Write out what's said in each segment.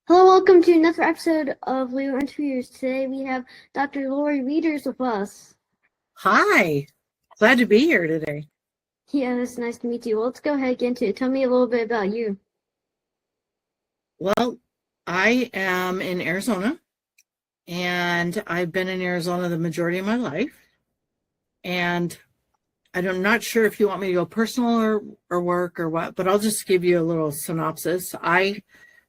Hello, welcome to another episode of Leointerviews. Today we have Dr. Lori Wieters with us. Hi, glad to be here today. Yeah, it's nice to meet you. Well, let's go ahead and get into it. Tell me a little bit about you. Well, I am in Arizona, and I've been in Arizona the majority of my life. And I'm not sure if you want me to go personal or work or what, but I'll just give you a little synopsis. I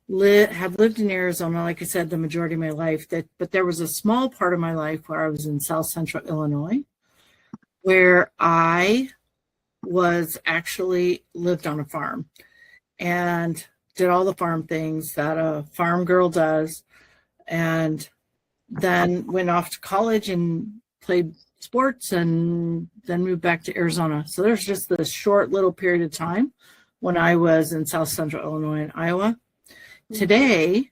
have lived in Arizona, like I said, the majority of my life. But there was a small part of my life where I was in South Central Illinois, where I was actually lived on a farm and did all the farm things that a farm girl does, and then went off to college and played sports and then moved back to Arizona. So there's just this short little period of time when I was in South Central Illinois and Iowa. Today,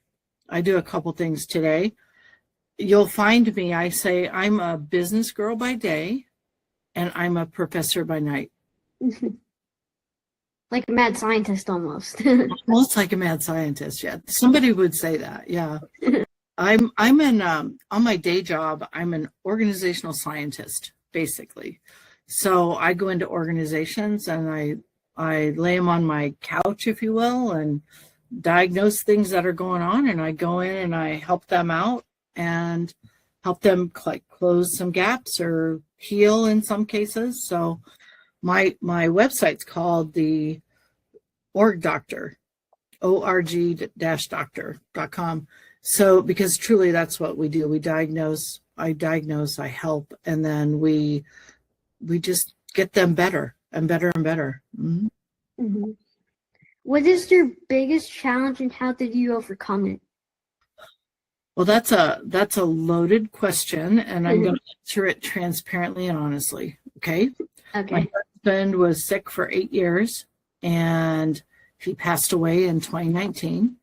I do a couple things today. You'll find me, I say I'm a business girl by day and I'm a professor by night. Like a mad scientist almost. Almost like a mad scientist, yeah. Somebody would say that, yeah. I'm on my day job, I'm an organizational scientist, basically. So I go into organizations and I lay them on my couch, if you will, and diagnose things that are going on, and I go in and I help them out and help them like close some gaps or heal in some cases. So my website's called the Org Doctor, org-doctor.com. So because truly that's what we do. I diagnose, I help, and then we just get them better and better and better. Mm-hmm. Mm-hmm. What is your biggest challenge and how did you overcome it? Well, that's a loaded question, and I'm going to answer it transparently and honestly. Okay. My husband was sick for 8 years, and he passed away in 2019.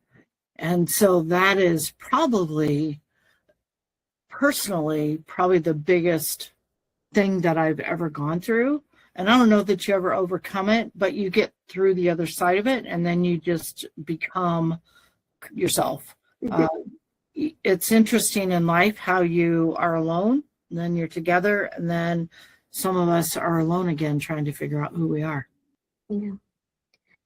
And so that is probably, personally, the biggest thing that I've ever gone through. And I don't know that you ever overcome it, but you get through the other side of it, and then you just become yourself. It's interesting in life how you are alone, and then you're together, and then some of us are alone again trying to figure out who we are. Yeah.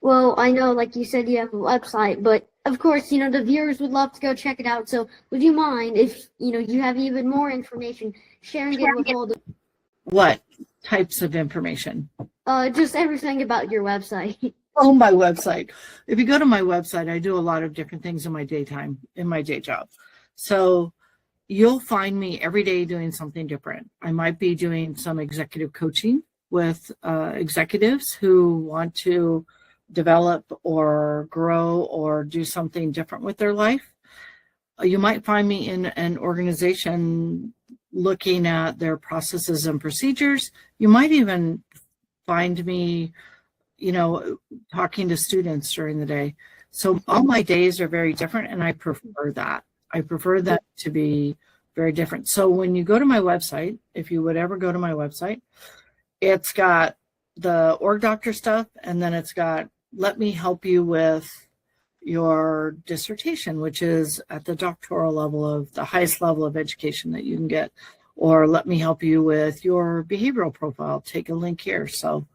Well, I know, like you said, you have a website, but of course, the viewers would love to go check it out. So would you mind if, you have even more information, sharing it with all the... What types of information? Just everything about your website. Oh, my website. If you go to my website, I do a lot of different things in my daytime, in my day job. So you'll find me every day doing something different. I might be doing some executive coaching with executives who want to develop or grow or do something different with their life. You might find me in an organization looking at their processes and procedures. You might even find me, talking to students during the day. So all my days are very different, and I prefer that. I prefer that to be very different. So when you go to my website, if you would ever go to my website, it's got the Org Doctor stuff, and then it's got let me help you with your dissertation, which is at the doctoral level of the highest level of education that you can get, or let me help you with your behavioral profile. Take a link here. So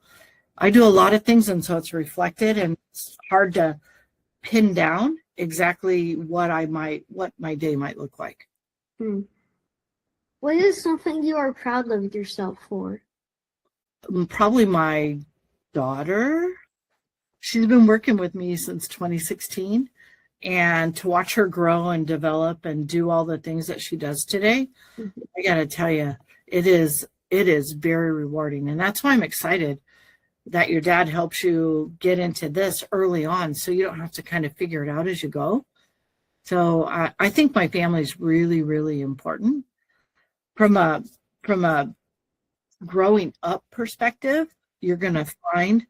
I do a lot of things, and so it's reflected, and it's hard to pin down exactly what my day might look like. What is something you are proud of yourself for? Probably my daughter. She's been working with me since 2016, and to watch her grow and develop and do all the things that she does today, I got to tell you, it is very rewarding. And that's why I'm excited that your dad helps you get into this early on, so you don't have to kind of figure it out as you go. So I think my family is really, really important. From a growing up perspective, you're going to find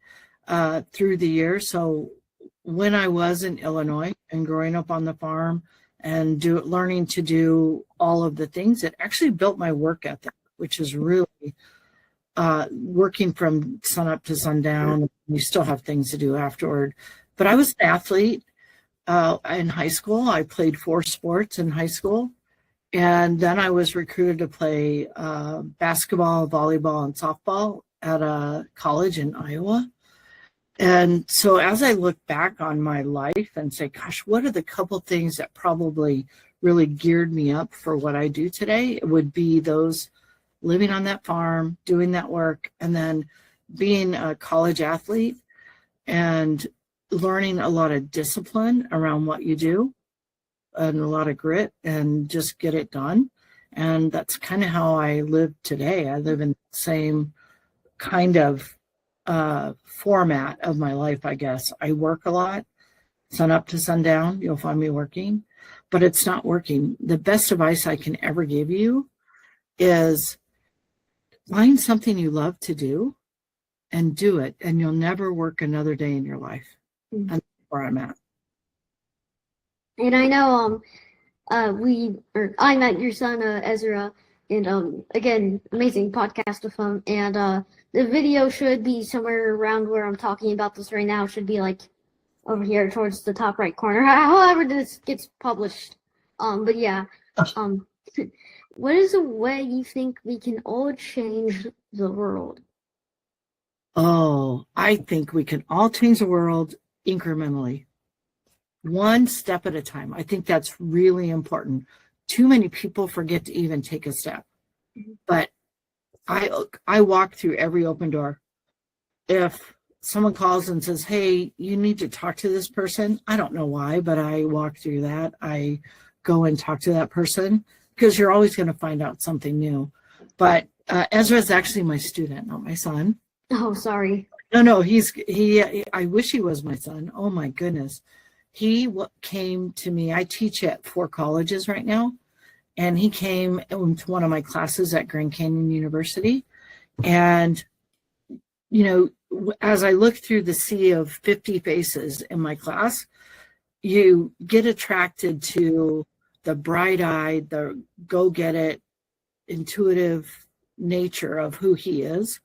through the years. So when I was in Illinois and growing up on the farm and learning to do all of the things, it actually built my work ethic, which is really working from sunup to sundown. You still have things to do afterward. But I was an athlete. in high school. I played 4 sports in high school. And then I was recruited to play basketball, volleyball, and softball at a college in Iowa. And so as I look back on my life and say, gosh, what are the couple things that probably really geared me up for what I do today? It would be those living on that farm, doing that work, and then being a college athlete and learning a lot of discipline around what you do and a lot of grit and just get it done. And that's kind of how I live today. I live in the same kind of format of my life, I guess. I work a lot, sun up to sundown. You'll find me working, but it's not working. The best advice I can ever give you is find something you love to do and do it, and you'll never work another day in your life. And that's where I'm at. And I know I met your son Ezra, and again, amazing podcast with him. And the video should be somewhere around where I'm talking about this right now. Should be like over here towards the top right corner. However this gets published. But yeah. What is a way you think we can all change the world? Oh, I think we can all change the world incrementally. One step at a time. I think that's really important. Too many people forget to even take a step. But I walk through every open door. If someone calls and says, hey, you need to talk to this person, I don't know why, but I walk through that. I go and talk to that person because you're always going to find out something new. But Ezra is actually my student, not my son. Oh, sorry. No, I wish he was my son. Oh my goodness. He came to me. I teach at 4 colleges right now, and he came into one of my classes at Grand Canyon University. And, you know, as I look through the sea of 50 faces in my class, you get attracted to the bright-eyed, the go-get-it, intuitive nature of who he is.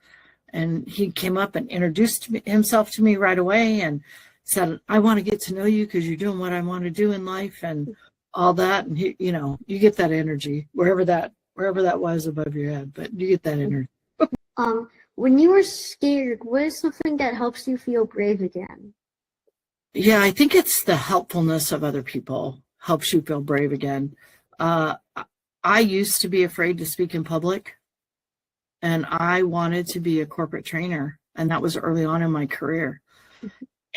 And he came up and introduced himself to me right away and said, I want to get to know you because you're doing what I want to do in life and all that. And he, you know, you get that energy wherever that was above your head, but you get that energy. When you were scared, what is something that helps you feel brave again? Yeah, I think it's the helpfulness of other people helps you feel brave again. I used to be afraid to speak in public, and I wanted to be a corporate trainer, and that was early on in my career.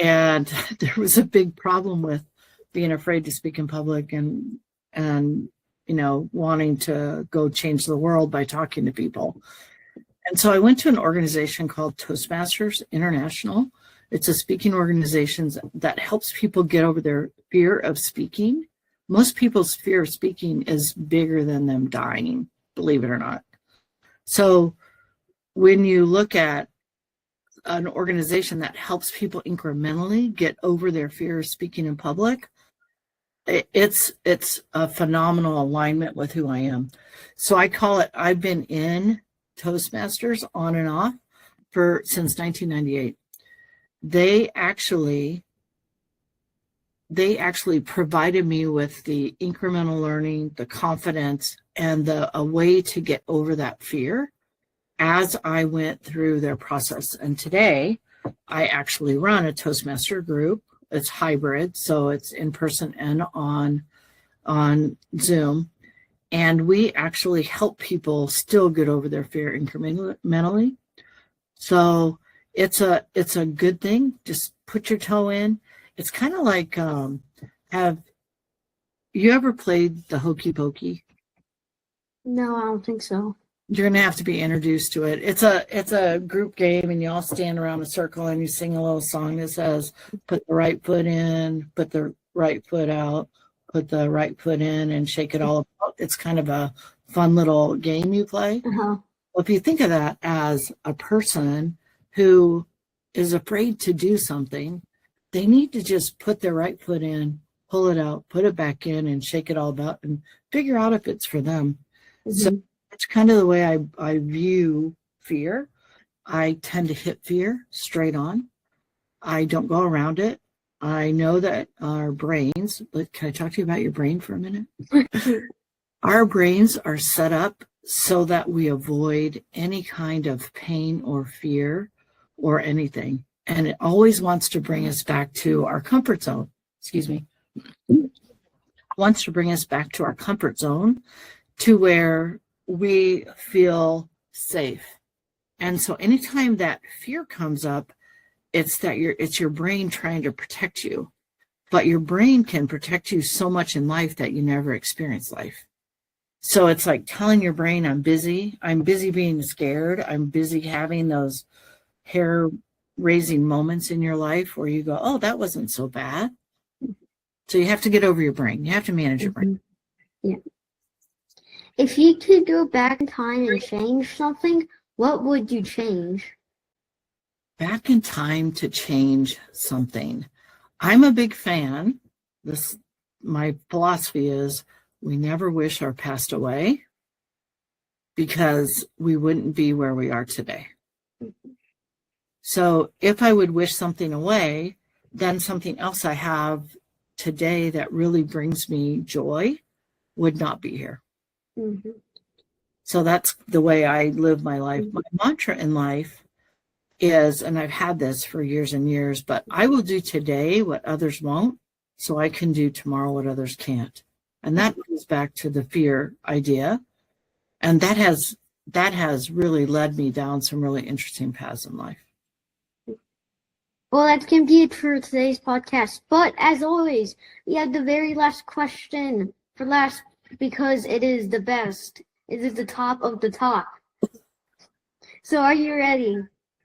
And there was a big problem with being afraid to speak in public and you know, wanting to go change the world by talking to people. And so I went to an organization called Toastmasters International. It's a speaking organization that helps people get over their fear of speaking. Most people's fear of speaking is bigger than them dying, believe it or not. So when you look at an organization that helps people incrementally get over their fear of speaking in public, it's a phenomenal alignment with who I am. So I call it, I've been in Toastmasters on and off since 1998. They actually provided me with the incremental learning, the confidence, and a way to get over that fear as I went through their process. And today, I actually run a Toastmaster group. It's hybrid, so it's in person and on Zoom. And we actually help people still get over their fear incrementally. So it's a good thing. Just put your toe in. It's kind of like, have you ever played the Hokey Pokey? No, I don't think so. You're gonna have to be introduced to it. It's a group game, and you all stand around a circle and you sing a little song that says, "Put the right foot in, put the right foot out, put the right foot in, and shake it all about." It's kind of a fun little game you play. Uh-huh. Well, if you think of that as a person who is afraid to do something, they need to just put their right foot in, pull it out, put it back in, and shake it all about, and figure out if it's for them. Mm-hmm. So that's kind of the way I view fear. I tend to hit fear straight on. I don't go around it. I know that our brains, but can I talk to you about your brain for a minute? Our brains are set up so that we avoid any kind of pain or fear or anything. And it always wants to bring us back to our comfort zone. Excuse me. Wants to bring us back to our comfort zone to where we feel safe. And so anytime that fear comes up, it's your brain trying to protect you. But your brain can protect you so much in life that you never experience life. So it's like telling your brain, I'm busy being scared. I'm busy having those hair-raising moments in your life where you go, oh, that wasn't so bad. So you have to get over your brain. You have to manage your brain. Yeah. If you could go back in time and change something, what would you change? Back in time to change something. I'm a big fan. My philosophy is we never wish our past away because we wouldn't be where we are today. So if I would wish something away, then something else I have today that really brings me joy would not be here. Mm-hmm. So that's the way I live my life. My mantra in life is, and I've had this for years and years, but I will do today what others won't, so I can do tomorrow what others can't. And that goes back to the fear idea. And that has really led me down some really interesting paths in life. Well, that's going to be it for today's podcast. But as always, we have the very last question for last because it is the best. It is the top of the top. So are you ready?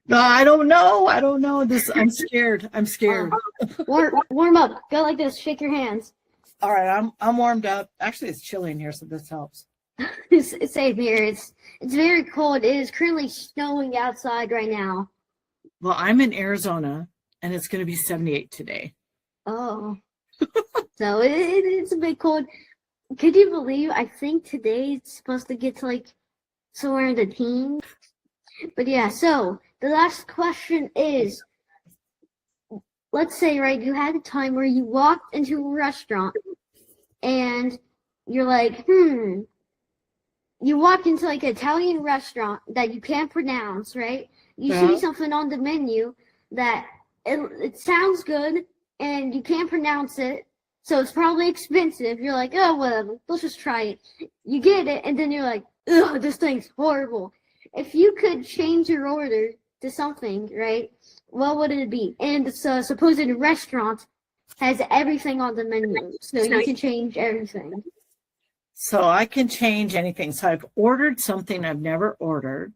No, I don't know. I'm scared. Warm up. Go like this. Shake your hands. All right, I'm warmed up. Actually, it's chilly in here, so this helps. Same here. It's very cold. It is currently snowing outside right now. Well, I'm in Arizona, and it's going to be 78 today. Oh. So it's a bit cold. Could you believe, I think today it's supposed to get to like somewhere in the teens. But yeah, so the last question is, let's say, right, you had a time where you walked into a restaurant and you're like, you walk into like an Italian restaurant that you can't pronounce, right? You see something on the menu that it sounds good and you can't pronounce it. So it's probably expensive. You're like, oh, whatever, let's just try it. You get it, and then you're like, ugh, this thing's horrible. If you could change your order to something, right, what would it be? And the supposed restaurant has everything on the menu, so you can change everything. So I can change anything. So I've ordered something I've never ordered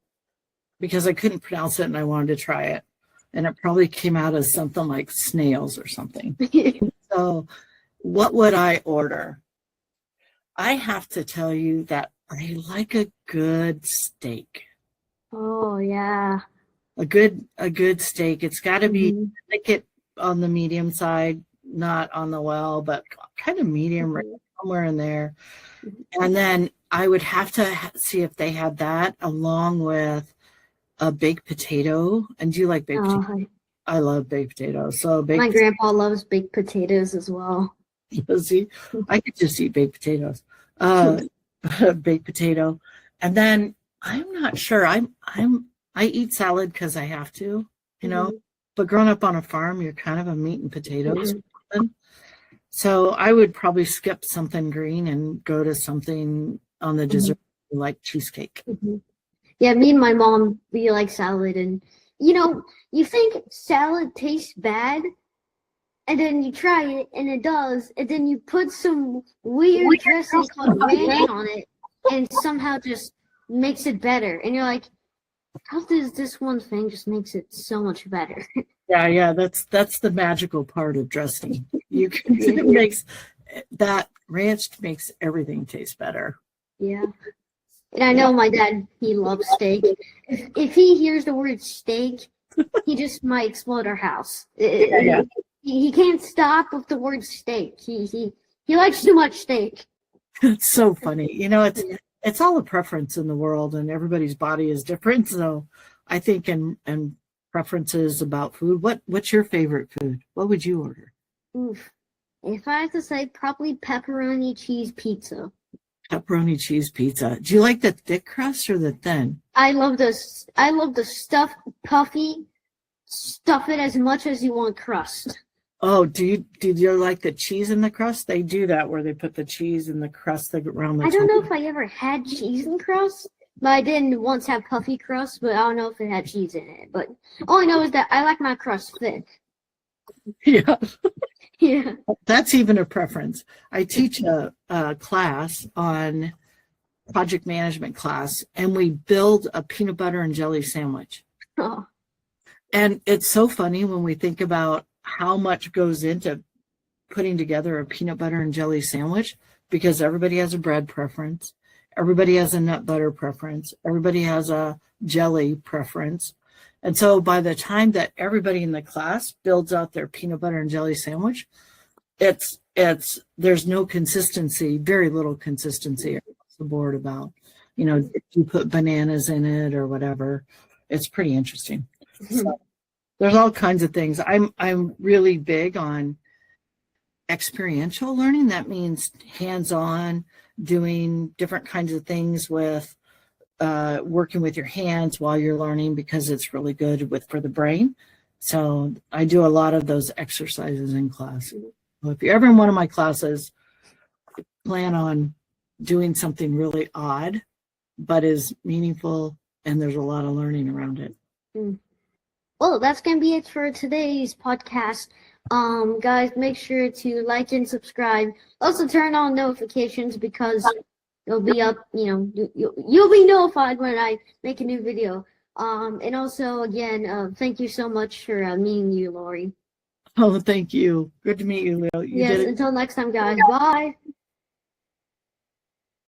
because I couldn't pronounce it and I wanted to try it. And it probably came out as something like snails or something. So what would I order? I have to tell you that I like a good steak. Oh, yeah. A good steak. It's got to be, like it on the medium side, not on the well, but kind of medium, right, somewhere in there. And then I would have to see if they had that along with a baked potato. And do you like baked potato? I love baked potatoes. So my grandpa loves baked potatoes as well. Does he? I could just eat baked potatoes. Baked potato. And then I'm not sure. I eat salad because I have to, you know. But growing up on a farm, you're kind of a meat and potatoes person. So I would probably skip something green and go to something on the dessert like cheesecake. Yeah, me and my mom, we like salad, and you know, you think salad tastes bad, and then you try it, and it does, and then you put some weird dressing called ranch on it, and somehow just makes it better. And you're like, how does this one thing just makes it so much better? Yeah, that's the magical part of dressing. It makes that ranch makes everything taste better. Yeah. And I know my dad, he loves steak. If he hears the word steak, he just might explode our house. He can't stop with the word steak. He likes too much steak. It's so funny. You know, it's all a preference in the world, and everybody's body is different. So I think and preferences about food. What's your favorite food? What would you order? Oof. If I had to say, probably pepperoni cheese pizza. Pepperoni cheese pizza. Do you like the thick crust or the thin? I love this. I love the stuffed puffy. Stuff it as much as you want crust. Oh, do you like the cheese in the crust? They do that where they put the cheese in the crust around the I don't know top. if I ever had cheese in crust, but I didn't once have puffy crust, but I don't know if it had cheese in it. But all I know is that I like my crust thick. Yeah, Yeah. that's even a preference. I teach a class on project management class, and we build a peanut butter and jelly sandwich. Oh, And it's so funny when we think about how much goes into putting together a peanut butter and jelly sandwich, because everybody has a bread preference. Everybody has a nut butter preference. Everybody has a jelly preference. And so by the time that everybody in the class builds out their peanut butter and jelly sandwich, there's no consistency, very little consistency across the board about, if you put bananas in it or whatever. It's pretty interesting. So there's all kinds of things. I'm really big on experiential learning. That means hands-on, doing different kinds of things with working with your hands while you're learning, because it's really good for the brain. So I do a lot of those exercises in class. So if you're ever in one of my classes, plan on doing something really odd, but is meaningful, and there's a lot of learning around it. Well, that's gonna be it for today's podcast. Guys, make sure to like and subscribe. Also, turn on notifications because it'll be up. You'll be notified when I make a new video. And also, again, thank you so much for meeting you, Lori. Oh, thank you. Good to meet you, Leo. You Yes. did it. Until next time, guys. Bye.